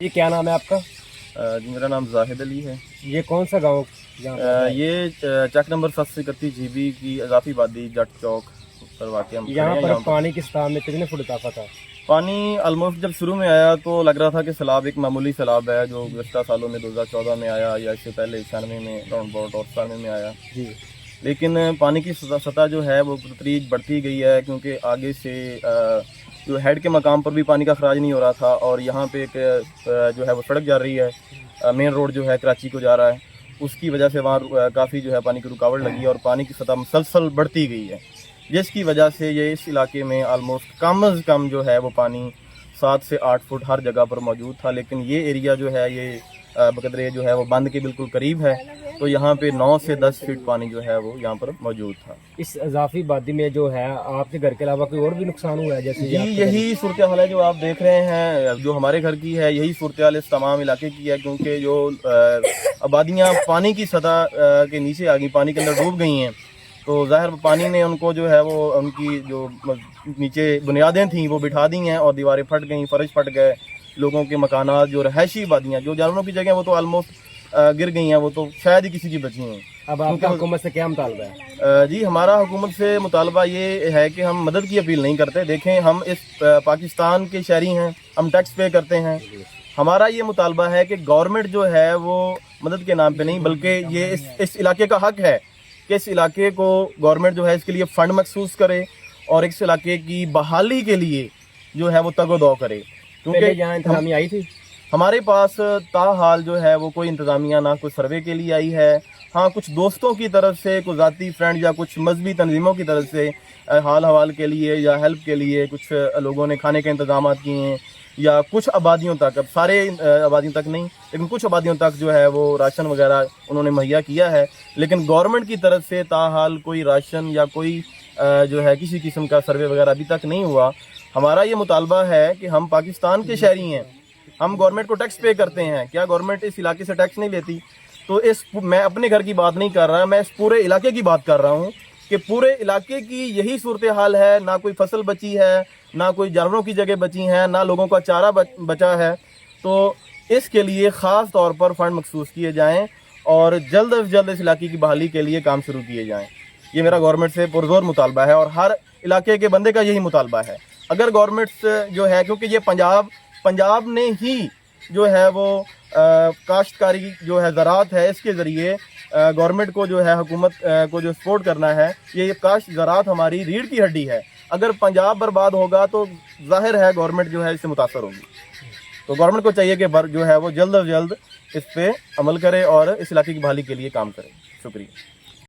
یہ کیا نام ہے آپ کا؟ جی میرا نام زاہد علی ہے۔ یہ کون سا گاؤں؟ یہ چک نمبر 731 GB کی اضافی آبادی جٹ چوک پر واقع ہم یہاں کھڑے پر ہیں۔ پانی کی سطح میں کتنے فٹ اضافہ تھا؟ پانی آلموسٹ جب شروع میں آیا تو لگ رہا تھا کہ سیلاب ایک معمولی سیلاب ہے جو گزشتہ سالوں میں 2014 میں آیا یا اس سے پہلے 96 میں راؤنڈ اباؤٹ اور 97 میں آیا، جی، لیکن پانی کی سطح جو ہے وہ بتدریج بڑھتی گئی ہے، کیونکہ آگے سے جو ہیڈ کے مقام پر بھی پانی کا اخراج نہیں ہو رہا تھا، اور یہاں پہ ایک جو ہے وہ سڑک جا رہی ہے، مین روڈ جو ہے کراچی کو جا رہا ہے، اس کی وجہ سے وہاں کافی جو ہے پانی کی رکاوٹ لگی ہے اور پانی کی سطح مسلسل بڑھتی گئی ہے، جس کی وجہ سے یہ اس علاقے میں آلموسٹ کم از کم جو ہے وہ پانی 7 سے 8 فٹ ہر جگہ پر موجود تھا، لیکن یہ ایریا جو ہے یہ بقدرے جو ہے وہ بند کے بالکل قریب ہے، تو یہاں پہ 9 سے 10 فٹ پانی جو ہے وہ یہاں پر موجود تھا۔ اس اضافی آبادی میں جو ہے آپ کے گھر کے علاوہ کوئی اور بھی نقصان ہوا ہے؟ جیسے جی یہی صورتحال ہے جو آپ دیکھ رہے ہیں، جو ہمارے گھر کی ہے یہی صورتحال اس تمام علاقے کی ہے، کیونکہ جو آبادیاں پانی کی سطح کے نیچے آ گئی، پانی کے اندر ڈوب گئی ہیں، تو ظاہر پانی نے ان کو جو ہے وہ ان کی جو نیچے بنیادیں تھیں وہ بٹھا دی ہیں اور دیواریں پھٹ گئیں، فرش پھٹ گئے، لوگوں کے مکانات جو رہائشی آبادیاں جو جانوروں کی جگہ وہ تو آلموسٹ گر گئی ہیں، وہ تو شاید ہی کسی کی بچی ہیں۔ اب آپ کا حکومت سے کیا مطالبہ ہے؟ جی ہمارا حکومت سے مطالبہ یہ ہے کہ ہم مدد کی اپیل نہیں کرتے، دیکھیں ہم اس پاکستان کے شہری ہیں، ہم ٹیکس پے کرتے ہیں، ہمارا یہ مطالبہ ہے کہ گورنمنٹ جو ہے وہ مدد کے نام پہ نہیں بلکہ یہ اس علاقے کا حق ہے کہ اس علاقے کو گورنمنٹ جو ہے اس کے لیے فنڈ مخصوص کرے اور اس علاقے کی بحالی کے لیے جو ہے وہ تگ و دو کرے، کیونکہ یہاں انتظامیہ آئی تھی۔ ہمارے پاس تاحال جو ہے وہ کوئی انتظامیہ نہ کوئی سروے کے لیے آئی ہے، ہاں کچھ دوستوں کی طرف سے، کوئی ذاتی فرینڈ یا کچھ مذہبی تنظیموں کی طرف سے حال حوال کے لیے یا ہیلپ کے لیے کچھ لوگوں نے کھانے کے انتظامات کیے ہیں، یا کچھ آبادیوں تک، اب سارے آبادیوں تک نہیں لیکن کچھ آبادیوں تک جو ہے وہ راشن وغیرہ انہوں نے مہیا کیا ہے، لیکن گورنمنٹ کی طرف سے تاحال کوئی راشن یا کوئی جو ہے کسی قسم کا سروے وغیرہ ابھی تک نہیں ہوا۔ ہمارا یہ مطالبہ ہے کہ ہم پاکستان کے شہری ہیں، ہم گورنمنٹ کو ٹیکس پے کرتے ہیں، کیا گورنمنٹ اس علاقے سے ٹیکس نہیں لیتی؟ تو میں اپنے گھر کی بات نہیں کر رہا، میں اس پورے علاقے کی بات کر رہا ہوں کہ پورے علاقے کی یہی صورتحال ہے، نہ کوئی فصل بچی ہے، نہ کوئی جانوروں کی جگہ بچی ہیں، نہ لوگوں کا چارہ بچا ہے، تو اس کے لیے خاص طور پر فنڈ مخصوص کیے جائیں اور جلد از جلد اس علاقے کی بحالی کے لیے کام شروع کیے جائیں۔ یہ میرا گورنمنٹ سے پرزور مطالبہ ہے اور ہر علاقے کے بندے کا یہی مطالبہ ہے۔ اگر گورنمنٹ جو ہے، کیونکہ یہ پنجاب نے ہی جو ہے وہ کاشتکاری جو ہے زراعت ہے، اس کے ذریعے گورنمنٹ کو جو ہے حکومت کو جو سپورٹ کرنا ہے، یہ کاشت زراعت ہماری ریڑھ کی ہڈی ہے۔ اگر پنجاب برباد ہوگا تو ظاہر ہے گورنمنٹ جو ہے اس سے متاثر ہوگی، تو گورنمنٹ کو چاہیے کہ جو ہے وہ جلد از جلد اس پہ عمل کرے اور اس علاقے کی بحالی کے لیے کام کرے۔ شکریہ۔